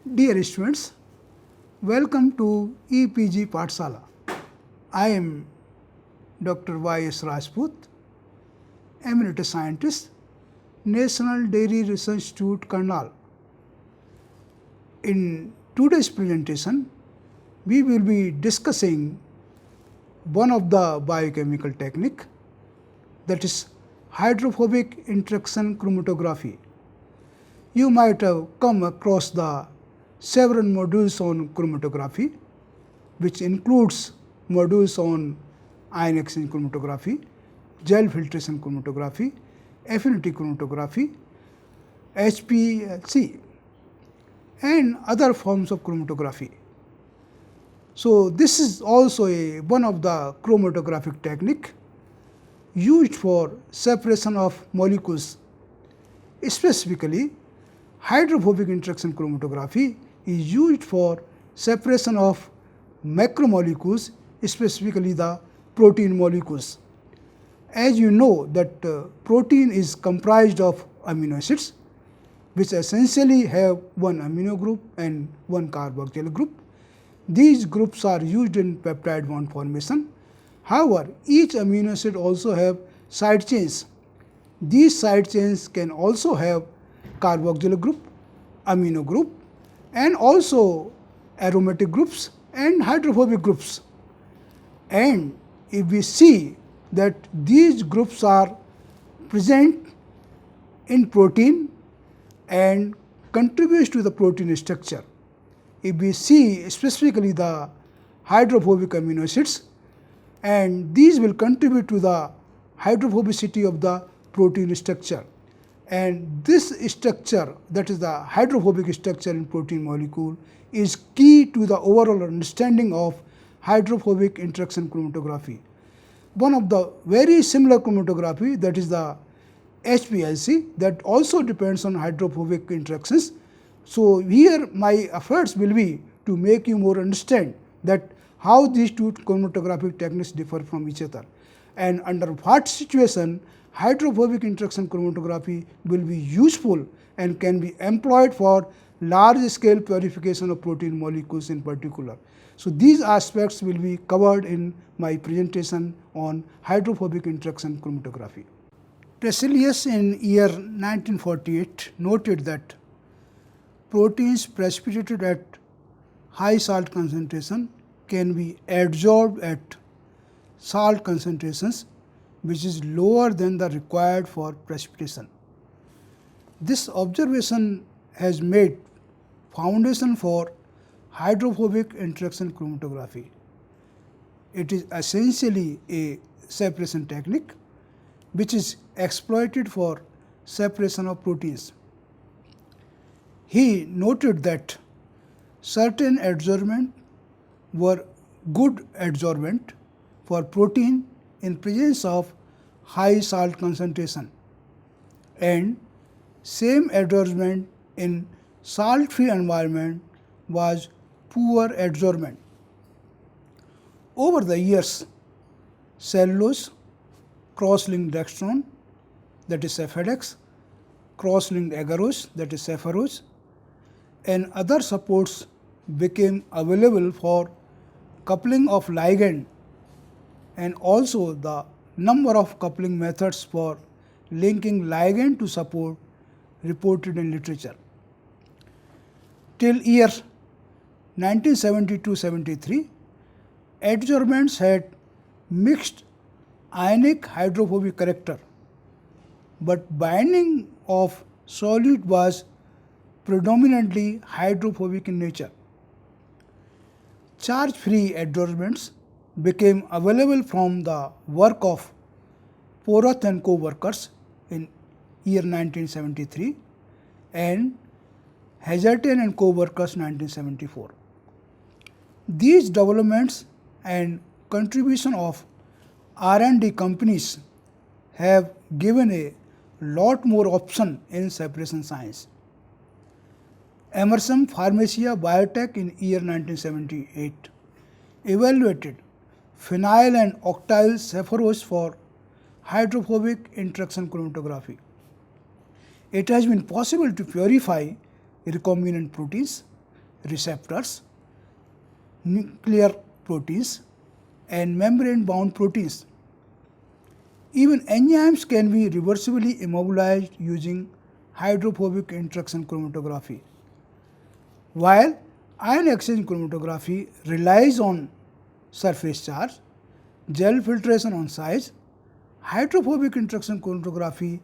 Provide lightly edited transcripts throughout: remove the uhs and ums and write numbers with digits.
Dear students, welcome to EPG Pathshala. I am Dr. Y.S. Rajput, Emeritus Scientist, National Dairy Research Institute, Karnal. In today's presentation, we will be discussing one of the biochemical technique, that is hydrophobic interaction chromatography. You might have come across the several modules on chromatography, which includes modules on ion exchange chromatography, gel filtration chromatography, affinity chromatography, HPLC, and other forms of chromatography. So, this is also one of the chromatographic technique used for separation of molecules. Specifically, hydrophobic interaction chromatography is used for separation of macromolecules, specifically the protein molecules. As you know that protein is comprised of amino acids, which essentially have one amino group and one carboxyl group. These groups are used in peptide bond formation. However, each amino acid also have side chains. These side chains can also have carboxyl group, amino group, and also aromatic groups and hydrophobic groups. And if we see that these groups are present in protein and contributes to the protein structure. If we see specifically the hydrophobic amino acids, and these will contribute to the hydrophobicity of the protein structure. And this structure, that is the hydrophobic structure in protein molecule, is key to the overall understanding of hydrophobic interaction chromatography. One of the very similar chromatography, that is the HPLC, that also depends on hydrophobic interactions. So, here my efforts will be to make you more understand that how these two chromatographic techniques differ from each other, and under what situation hydrophobic interaction chromatography will be useful and can be employed for large scale purification of protein molecules in particular. So, these aspects will be covered in my presentation on hydrophobic interaction chromatography. Tresselius in year 1948 noted that proteins precipitated at high salt concentration can be adsorbed at salt concentrations which is lower than the required for precipitation. This observation has made foundation for hydrophobic interaction chromatography. It is essentially a separation technique which is exploited for separation of proteins. He noted that certain adsorbent were good adsorbent for protein in presence of high salt concentration, and same adsorbent in salt-free environment was poor adsorbent. Over the years, cellulose, cross-linked dextran, that is Cefadex, cross-linked agarose, that is Cefarose, and other supports became available for coupling of ligand, and also the number of coupling methods for linking ligand to support reported in literature. Till year 1972-73, adsorbents had mixed ionic hydrophobic character, but binding of solute was predominantly hydrophobic in nature. Charge-free adsorbents became available from the work of Porath and co-workers in year 1973 and Hazelton and co-workers 1974. These developments and contribution of R&D companies have given a lot more option in separation science. Emerson Pharmacia Biotech in year 1978 evaluated phenyl and octyl Cefarose for hydrophobic interaction chromatography. It has been possible to purify recombinant proteins receptors, nuclear proteins, and membrane-bound proteins. Even enzymes can be reversibly immobilized using hydrophobic interaction chromatography. While ion exchange chromatography relies on surface charge, gel filtration on size, hydrophobic interaction chromatography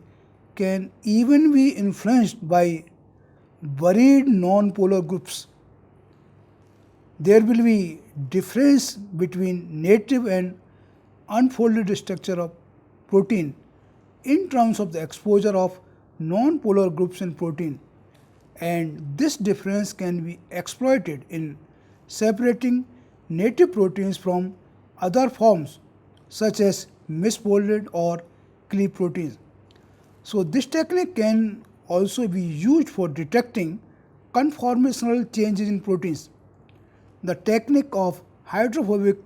can even be influenced by buried non-polar groups. There will be difference between native and unfolded structure of protein in terms of the exposure of non-polar groups in protein, and this difference can be exploited in separating native proteins from other forms such as misfolded or cleaved proteins. So, this technique can also be used for detecting conformational changes in proteins. The technique of hydrophobic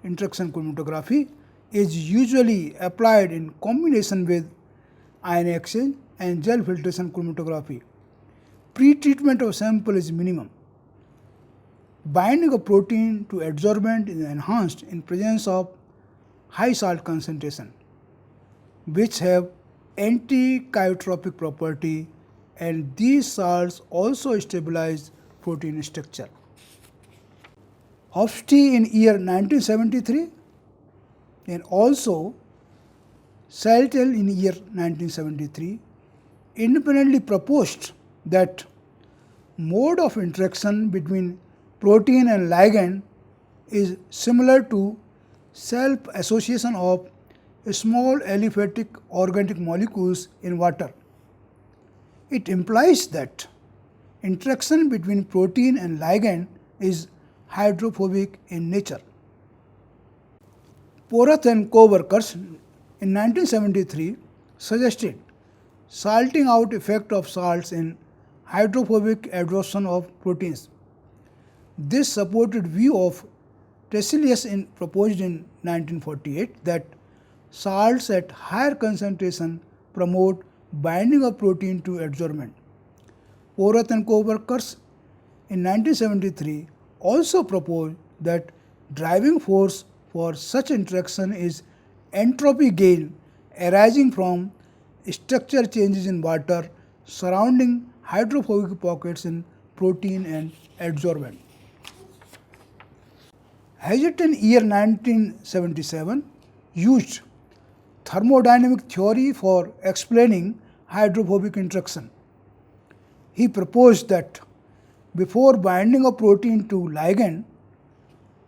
interaction chromatography is usually applied in combination with ion exchange and gel filtration chromatography. Pre-treatment of sample is minimum. Binding of protein to adsorbent is enhanced in presence of high salt concentration, which have anti-cheirotropic property, and these salts also stabilize protein structure. Hofstee in year 1973 and also Saltel in year 1973 independently proposed that mode of interaction between protein and ligand is similar to self-association of small aliphatic organic molecules in water. It implies that interaction between protein and ligand is hydrophobic in nature. Porath and co-workers in 1973 suggested salting out effect of salts in hydrophobic adsorption of proteins. This supported view of Tesselius proposed in 1948 that salts at higher concentration promote binding of protein to adsorbent. Porath and co-workers in 1973 also proposed that driving force for such interaction is entropy gain arising from structure changes in water surrounding hydrophobic pockets in protein and adsorbent. Hazzett in year 1977 used thermodynamic theory for explaining hydrophobic interaction. He proposed that before binding a protein to ligand,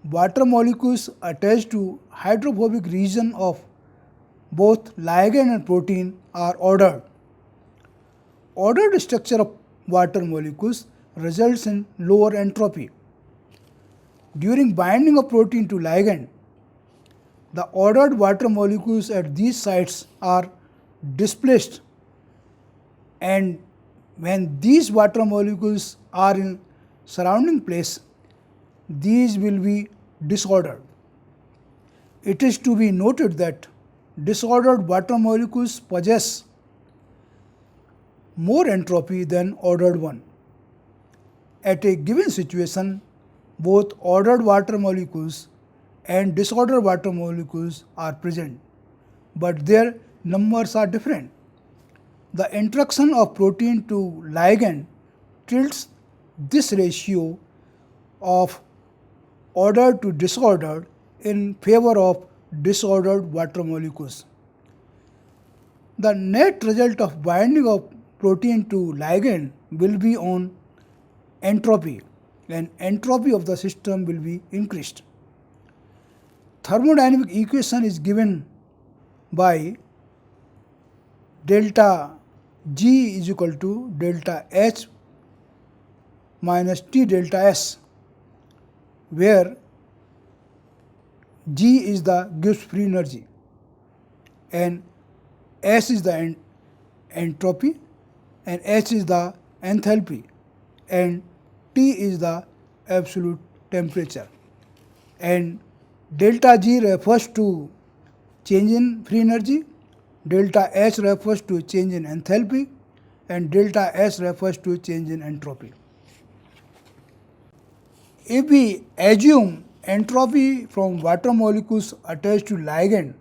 water molecules attached to hydrophobic region of both ligand and protein are ordered. Ordered structure of water molecules results in lower entropy. During binding of protein to ligand, the ordered water molecules at these sites are displaced, and when these water molecules are in surrounding place, these will be disordered. It is to be noted that disordered water molecules possess more entropy than ordered one. At a given situation, both ordered water molecules and disordered water molecules are present, but their numbers are different. The interaction of protein to ligand tilts this ratio of ordered to disordered in favor of disordered water molecules. The net result of binding of protein to ligand will be on entropy, and entropy of the system will be increased. Thermodynamic equation is given by delta G is equal to delta H minus T delta S, where G is the Gibbs free energy and S is the entropy and H is the enthalpy and T is the absolute temperature, and delta G refers to change in free energy, delta H refers to change in enthalpy, and delta S refers to change in entropy. If we assume entropy from water molecules attached to ligand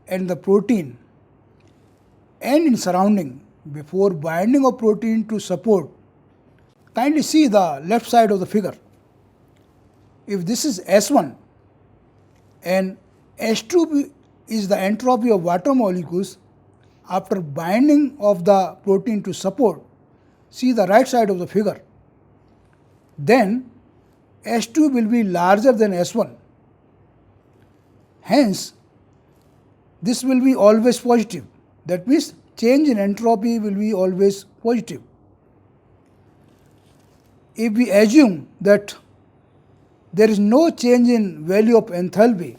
and the protein and in surrounding before binding of protein to support, kindly see the left side of the figure. If this is S1 and S2 is the entropy of water molecules after binding of the protein to support, see the right side of the figure, then S2 will be larger than S1. Hence, this will be always positive. That means change in entropy will be always positive. If we assume that there is no change in value of enthalpy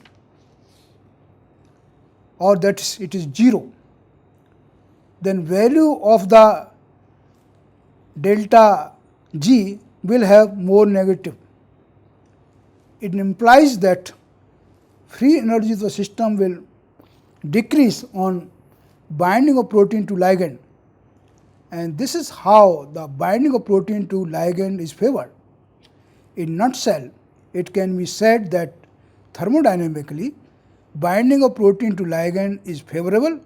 or that it is 0, then value of the delta G will have more negative. It implies that free energy of the system will decrease on binding of protein to ligand, and this is how the binding of protein to ligand is favored. In nutshell, it can be said that thermodynamically binding of protein to ligand is favorable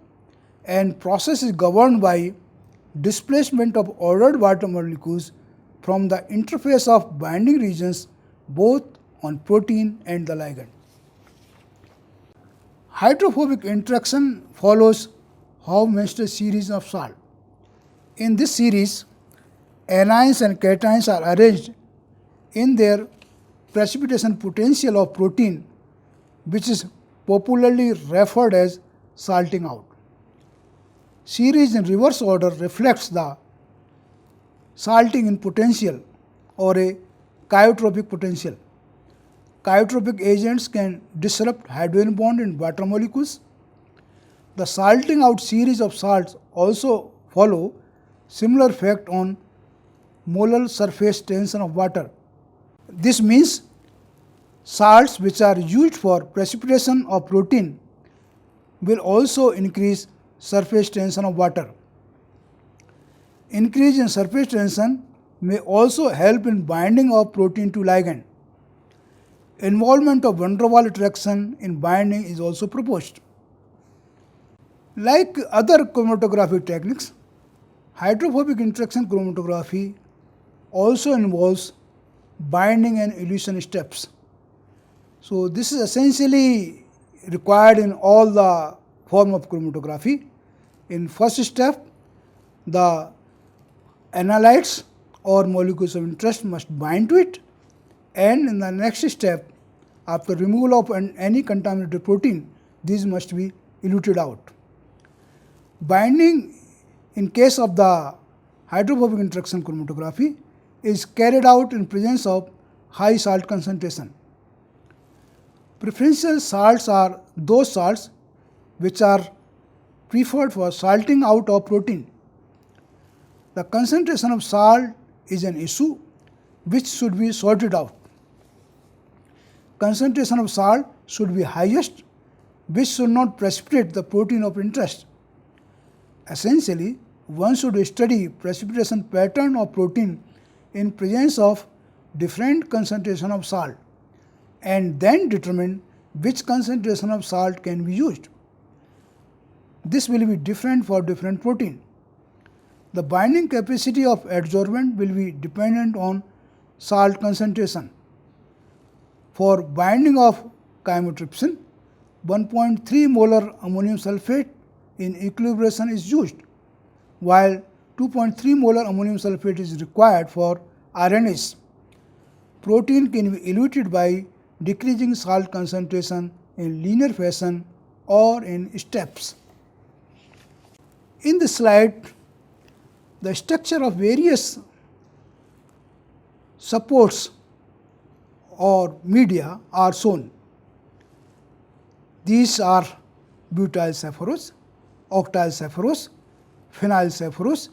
and process is governed by displacement of ordered water molecules from the interface of binding regions both on protein and the ligand. Hydrophobic interaction follows Hofmeister series of salt. In this series, anions and cations are arranged in their precipitation potential of protein, which is popularly referred as salting out. Series in reverse order reflects the salting in potential or a chiotropic potential. Chiotropic agents can disrupt hydrogen bond in water molecules. The salting out series of salts also follow similar effect on molar surface tension of water. This means salts which are used for precipitation of protein will also increase surface tension of water. Increase in surface tension may also help in binding of protein to ligand. Involvement of van der Waals attraction in binding is also proposed. Like other chromatographic techniques, hydrophobic interaction chromatography also involves binding and elution steps. So this is essentially required in all the form of chromatography. In first step, the analytes or molecules of interest must bind to it, and in the next step, after removal of any contaminated protein, these must be eluted out. Binding in case of the hydrophobic interaction chromatography is carried out in presence of high salt concentration. Preferential salts are those salts which are preferred for salting out of protein. The concentration of salt is an issue which should be sorted out. Concentration of salt should be highest, which should not precipitate the protein of interest. Essentially, one should study precipitation pattern of protein in presence of different concentration of salt and then determine which concentration of salt can be used. This will be different for different protein. The binding capacity of adsorbent will be dependent on salt concentration. For binding of chymotrypsin, 1.3 molar ammonium sulfate in equilibration is used, while 2.3 molar ammonium sulfate is required for RNase. Protein can be eluted by decreasing salt concentration in linear fashion or in steps. In this slide, the structure of various supports or media are shown. These are butyl saccharose, octyl saccharose, phenyl saccharose,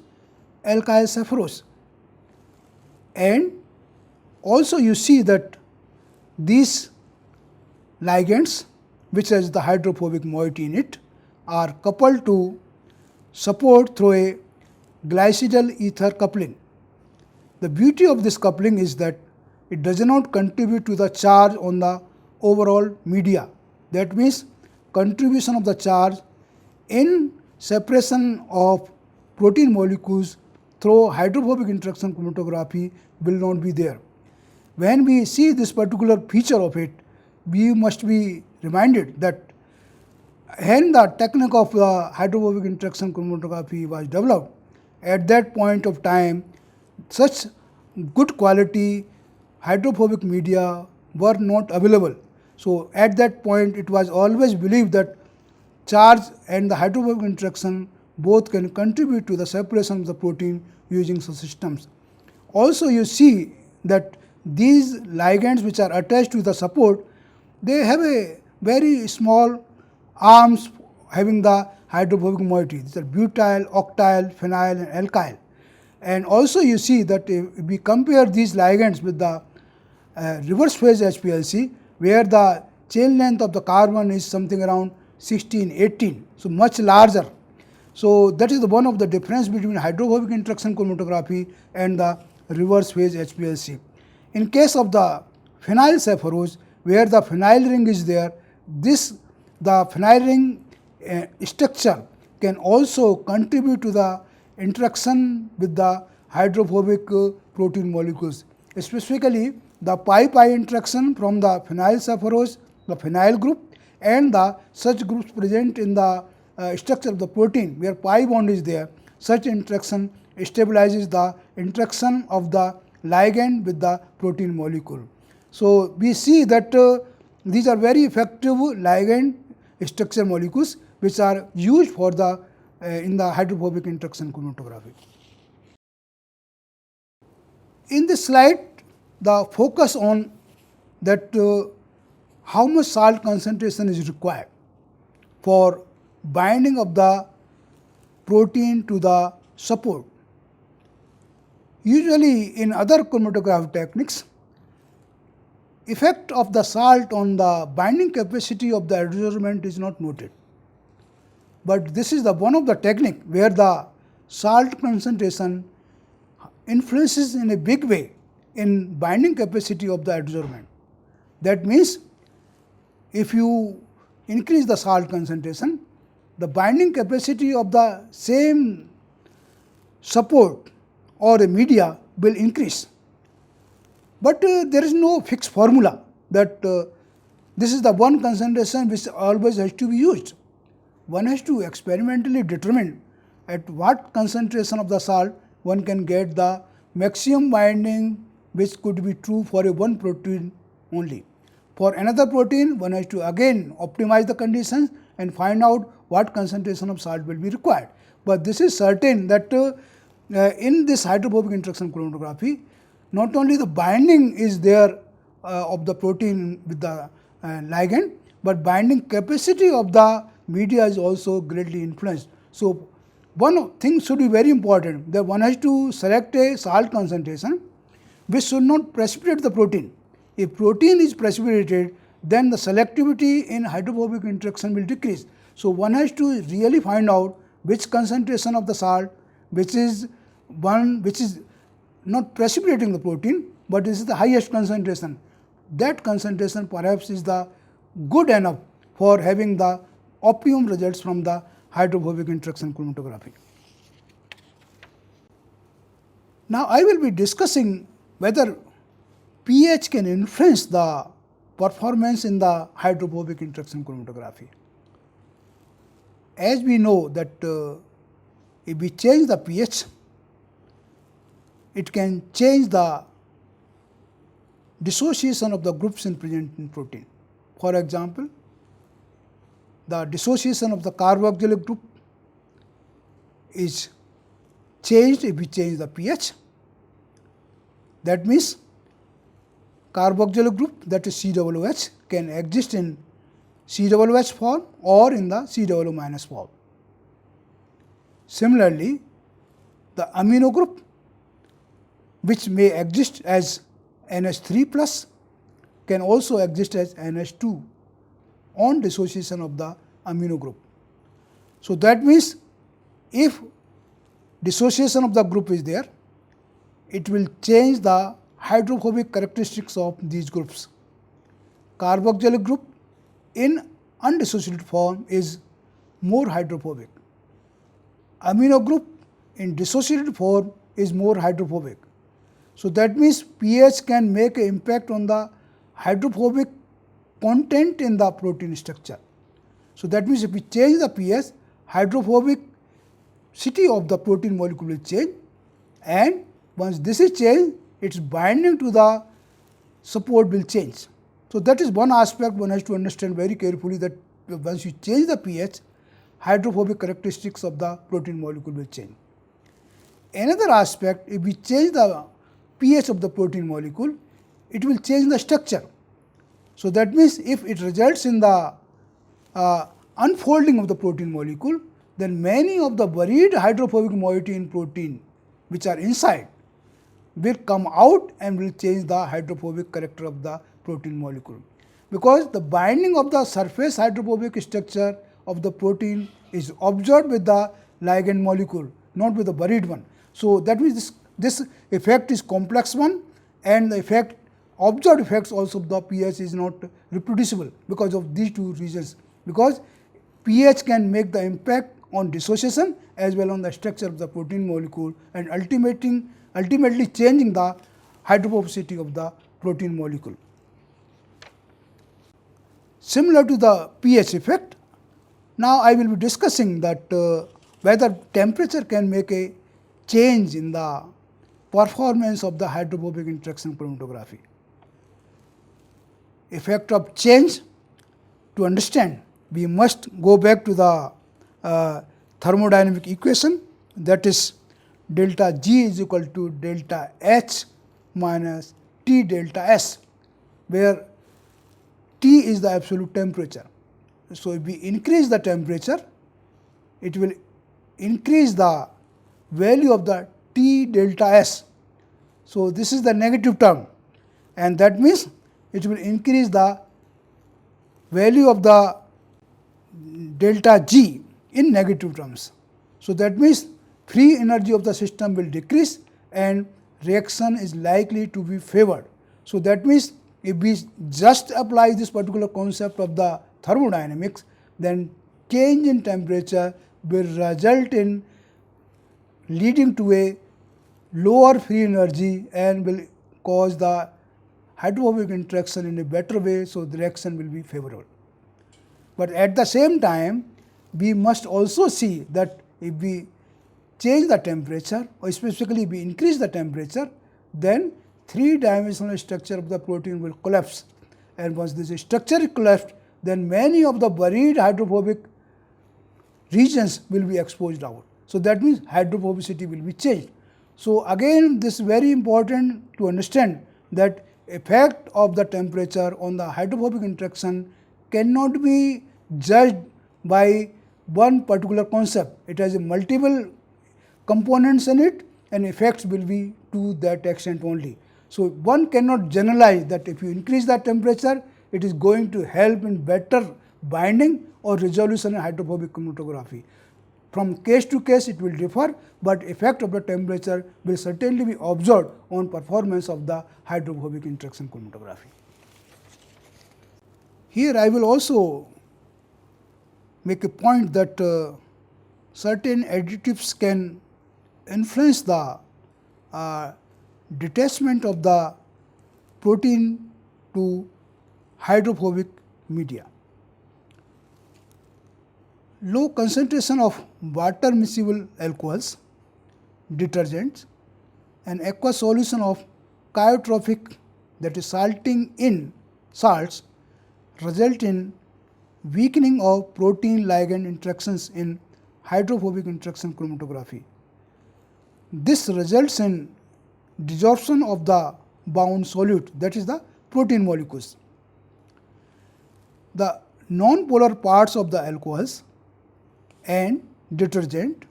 alkyl saccharose. And also you see that these ligands, which has the hydrophobic moiety in it, are coupled to support through a glycidyl ether coupling. The beauty of this coupling is that it does not contribute to the charge on the overall media. That means contribution of the charge in separation of protein molecules through hydrophobic interaction chromatography will not be there. When we see this particular feature of it, we must be reminded that when the technique of the hydrophobic interaction chromatography was developed, at that point of time, such good quality hydrophobic media were not available. So, at that point it was always believed that charge and the hydrophobic interaction both can contribute to the separation of the protein using such systems. Also you see that these ligands which are attached to the support, they have a very small arms having the hydrophobic moiety. These are butyl, octyl, phenyl and alkyl. And also you see that if we compare these ligands with the reverse phase HPLC, where the chain length of the carbon is something around 16, 18, so much larger. So that is one of the difference between hydrophobic interaction chromatography and the reverse phase HPLC. In case of the phenyl saccharose, where the phenyl ring is there, the phenyl ring structure can also contribute to the interaction with the hydrophobic protein molecules, specifically the pi-pi interaction from the phenyl saccharose, the phenyl group, and the such groups present in the structure of the protein where pi bond is there. Such interaction stabilizes the interaction of the ligand with the protein molecule. So we see that these are very effective ligand structure molecules which are used for the in the hydrophobic interaction chromatography. In this slide, the focus on that how much salt concentration is required for binding of the protein to the support. Usually in other chromatography techniques, effect of the salt on the binding capacity of the adsorbent is not noted. But this is the one of the technique where the salt concentration influences in a big way in binding capacity of the adsorbent. That means if you increase the salt concentration, the binding capacity of the same support or a media will increase. But there is no fixed formula that this is the one concentration which always has to be used. One has to experimentally determine at what concentration of the salt one can get the maximum binding which could be true for a one protein only. For another protein, one has to again optimize the conditions and find out what concentration of salt will be required. But this is certain that in this hydrophobic interaction chromatography, not only the binding is there of the protein with the ligand, but binding capacity of the media is also greatly influenced. So one thing should be very important, that one has to select a salt concentration which should not precipitate the protein. If protein is precipitated, then the selectivity in hydrophobic interaction will decrease. So one has to really find out which concentration of the salt which is not precipitating the protein, but this is the highest concentration. That concentration perhaps is the good enough for having the optimum results from the hydrophobic interaction chromatography. Now I will be discussing whether pH can influence the performance in the hydrophobic interaction chromatography. As we know that if we change the pH, it can change the dissociation of the groups present in protein. For example, the dissociation of the carboxylic group is changed if we change the pH. That means carboxylic group, that is COOH, can exist in COOH form or in the COO minus form. Similarly, the amino group, which may exist as NH3 plus, can also exist as NH2 on dissociation of the amino group. So that means if dissociation of the group is there, it will change the hydrophobic characteristics of these groups. Carboxylic group in undissociated form is more hydrophobic. Amino group in dissociated form is more hydrophobic. So, that means pH can make an impact on the hydrophobic content in the protein structure. So, that means if we change the pH, hydrophobicity of the protein molecule will change, and once this is changed, its binding to the support will change. So, that is one aspect one has to understand very carefully, that once you change the pH, hydrophobic characteristics of the protein molecule will change. Another aspect, if we change the pH of the protein molecule, it will change the structure. So, that means if it results in the unfolding of the protein molecule, then many of the buried hydrophobic moiety in protein which are inside will come out and will change the hydrophobic character of the protein molecule. Because the binding of the surface hydrophobic structure of the protein is observed with the ligand molecule, not with the buried one. So, that means this effect is complex one, and the effect observed effects also of the pH is not reproducible because of these two reasons, because pH can make the impact on dissociation as well on the structure of the protein molecule, and ultimately changing the hydrophobicity of the protein molecule. Similar to the pH effect, now I will be discussing that whether temperature can make a change in the performance of the hydrophobic interaction chromatography. Effect of change, to understand, we must go back to the thermodynamic equation, that is delta G is equal to delta H minus T delta S, where T is the absolute temperature. So, if we increase the temperature, it will increase the value of the T delta S. So, this is the negative term, and that means it will increase the value of the delta G in negative terms. So, that means free energy of the system will decrease and reaction is likely to be favored. So, that means if we just apply this particular concept of the thermodynamics, then change in temperature will result in leading to a lower free energy and will cause the hydrophobic interaction in a better way. So, the reaction will be favorable. But at the same time, we must also see that if we change the temperature, or specifically we increase the temperature, then three-dimensional structure of the protein will collapse, and once this structure is collapsed, then many of the buried hydrophobic regions will be exposed out. So, that means hydrophobicity will be changed. So, again this is very important to understand that effect of the temperature on the hydrophobic interaction cannot be judged by one particular concept. It has a multiple components in it, and effects will be to that extent only. So, one cannot generalize that if you increase the temperature, it is going to help in better binding or resolution in hydrophobic chromatography. From case to case it will differ, but effect of the temperature will certainly be observed on performance of the hydrophobic interaction chromatography. Here I will also make a point that certain additives can influence the detachment of the protein to hydrophobic media. Low concentration of water miscible alcohols, detergents, and aqueous solution of chiotropic, that is salting in salts, result in weakening of protein ligand interactions in hydrophobic interaction chromatography. This results in desorption of the bound solute, that is the protein molecules. The non-polar parts of the alcohols and detergent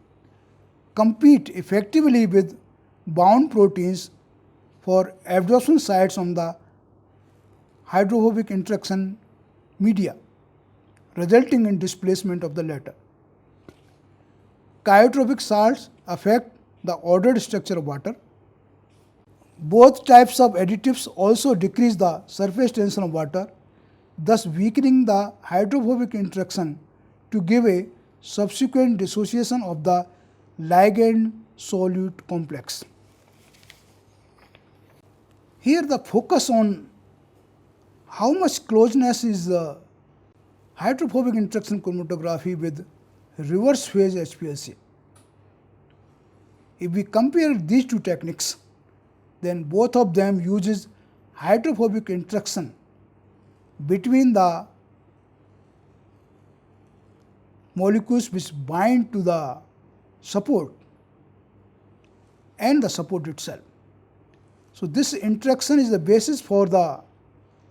compete effectively with bound proteins for absorption sites on the hydrophobic interaction media, resulting in displacement of the latter. Chiotropic salts affect the ordered structure of water. Both types of additives also decrease the surface tension of water, thus weakening the hydrophobic interaction to give a subsequent dissociation of the ligand solute complex. Here the focus on how much closeness is the hydrophobic interaction chromatography with reverse phase HPLC. If we compare these two techniques, then both of them uses hydrophobic interaction between the molecules which bind to the support and the support itself. So this interaction is the basis for the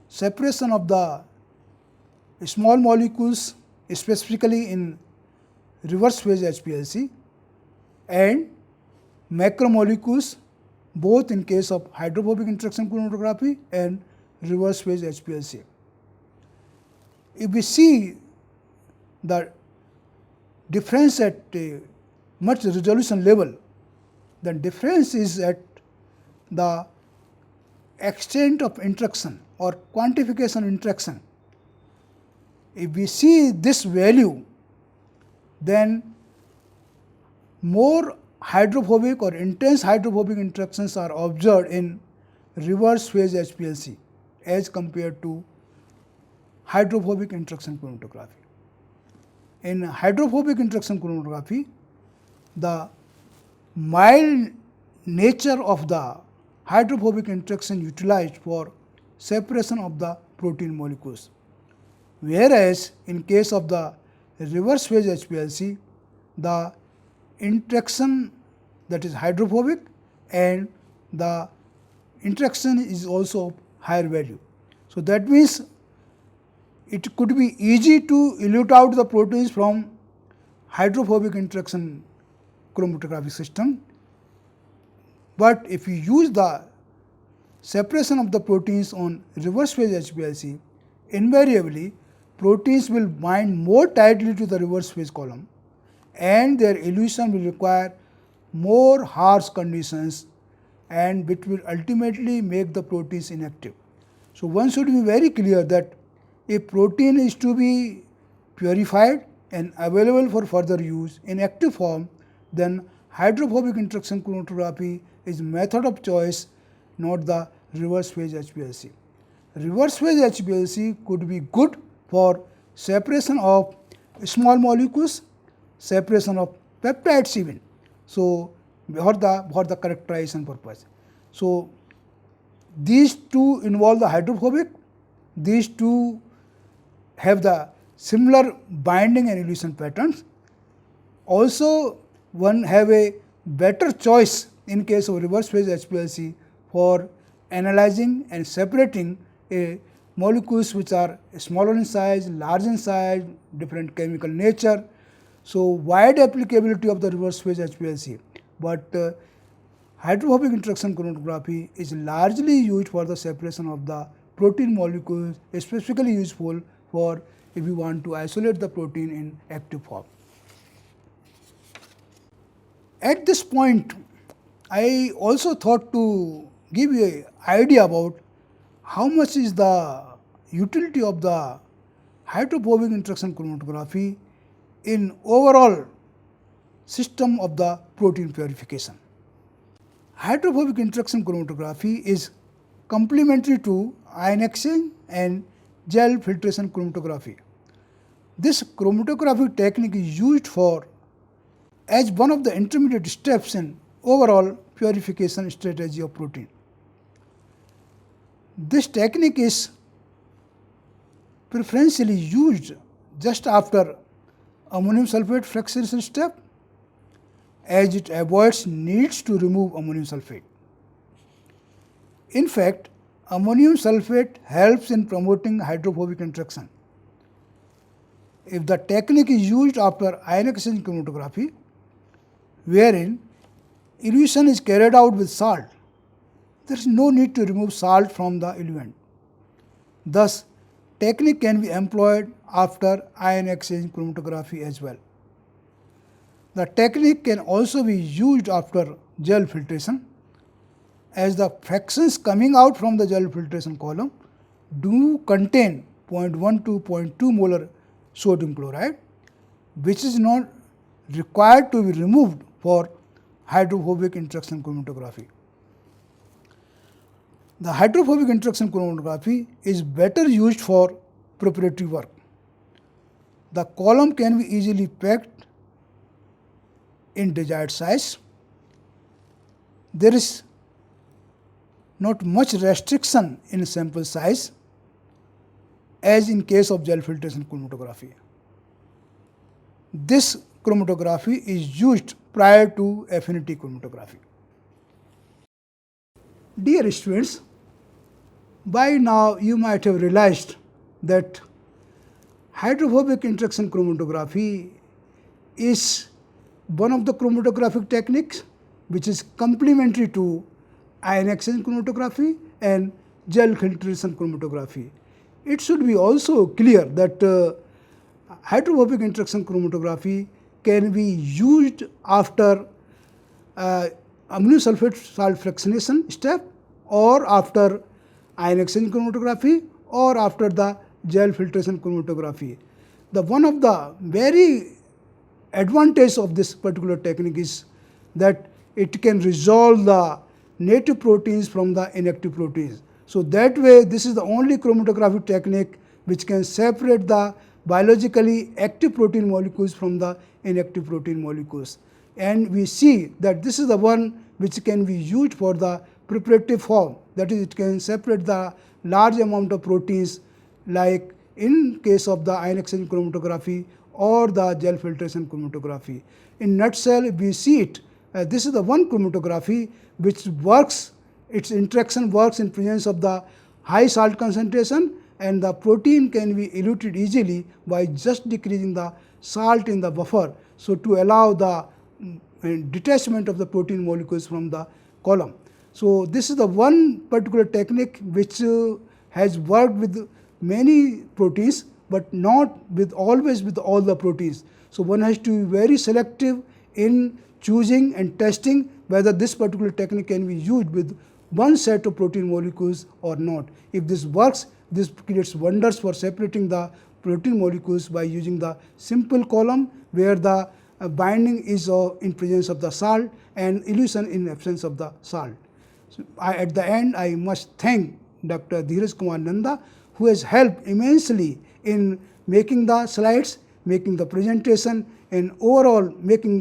separation of the small molecules, specifically in reverse phase HPLC, and macromolecules, both in case of hydrophobic interaction chromatography and reverse phase HPLC. If we see the difference at a much resolution level, the difference is at the extent of interaction or quantification interaction. If we see this value, then more hydrophobic or intense hydrophobic interactions are observed in reverse phase HPLC as compared to hydrophobic interaction chromatography. In hydrophobic interaction chromatography, the mild nature of the hydrophobic interaction utilized for separation of the protein molecules, whereas in case of the reverse phase HPLC, the interaction that is hydrophobic and the interaction is also of higher value. So that means it could be easy to elute out the proteins from hydrophobic interaction chromatography system, but if you use the separation of the proteins on reverse phase HPLC, invariably proteins will bind more tightly to the reverse phase column and their elution will require more harsh conditions and which will ultimately make the proteins inactive. So one should be very clear that if protein is to be purified and available for further use in active form, then hydrophobic interaction chromatography is method of choice, not the reverse phase HPLC. Reverse phase HPLC could be good for separation of small molecules, separation of peptides even. So for the characterization purpose. So these two involve the hydrophobic, these two have the similar binding and elution patterns. Also one have a better choice in case of reverse phase HPLC for analyzing and separating molecules which are smaller in size, large in size, different chemical nature. So wide applicability of the reverse phase HPLC, but hydrophobic interaction chromatography is largely used for the separation of the protein molecules, specifically useful for if you want to isolate the protein in active form. At this point, I also thought to give you an idea about how much is the utility of the hydrophobic interaction chromatography in overall system of the protein purification. Hydrophobic interaction chromatography is complementary to ion exchange and gel filtration chromatography. This chromatographic technique is used for as one of the intermediate steps in overall purification strategy of protein. This technique is preferentially used just after ammonium sulfate fractionation step, as it avoids needs to remove ammonium sulfate. In fact, ammonium sulfate helps in promoting hydrophobic interaction. If the technique is used after ion exchange chromatography, wherein elution is carried out with salt, there is no need to remove salt from the eluent. Thus, technique can be employed after ion exchange chromatography as well. The technique can also be used after gel filtration. as the fractions coming out from the gel filtration column do contain 0.1 to 0.2 molar sodium chloride, which is not required to be removed for hydrophobic interaction chromatography. The hydrophobic interaction chromatography is better used for preparatory work. The column can be easily packed in desired size. There is not much restriction in sample size as in case of gel filtration chromatography. This chromatography is used prior to affinity chromatography. Dear students, by now you might have realized that hydrophobic interaction chromatography is one of the chromatographic techniques which is complementary to ion exchange chromatography and gel filtration chromatography. It should be also clear that hydrophobic interaction chromatography can be used after amino sulfate salt fractionation step, or after ion exchange chromatography, or after the gel filtration chromatography. The one of the very advantage of this particular technique is that it can resolve the native proteins from the inactive proteins. So that way, this is the only chromatographic technique which can separate the biologically active protein molecules from the inactive protein molecules. And we see that this is the one which can be used for the preparative form, that is, it can separate the large amount of proteins, like in case of the ion exchange chromatography or the gel filtration chromatography. In nutshell, we see it. This is the one chromatography which works, its interaction works in presence of the high salt concentration, and the protein can be eluted easily by just decreasing the salt in the buffer, so to allow the detachment of the protein molecules from the column. So this is the one particular technique which has worked with many proteins, but not with always with all the proteins. So one has to be very selective in choosing and testing whether this particular technique can be used with one set of protein molecules or not. If this works, this creates wonders for separating the protein molecules by using the simple column where the binding is in presence of the salt and elution in absence of the salt. So at the end, I must thank Dr. Dheeraj Kumar Nanda, who has helped immensely in making the slides, making the presentation, and overall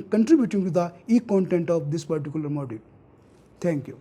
contributing to the e-content of this particular module. Thank you.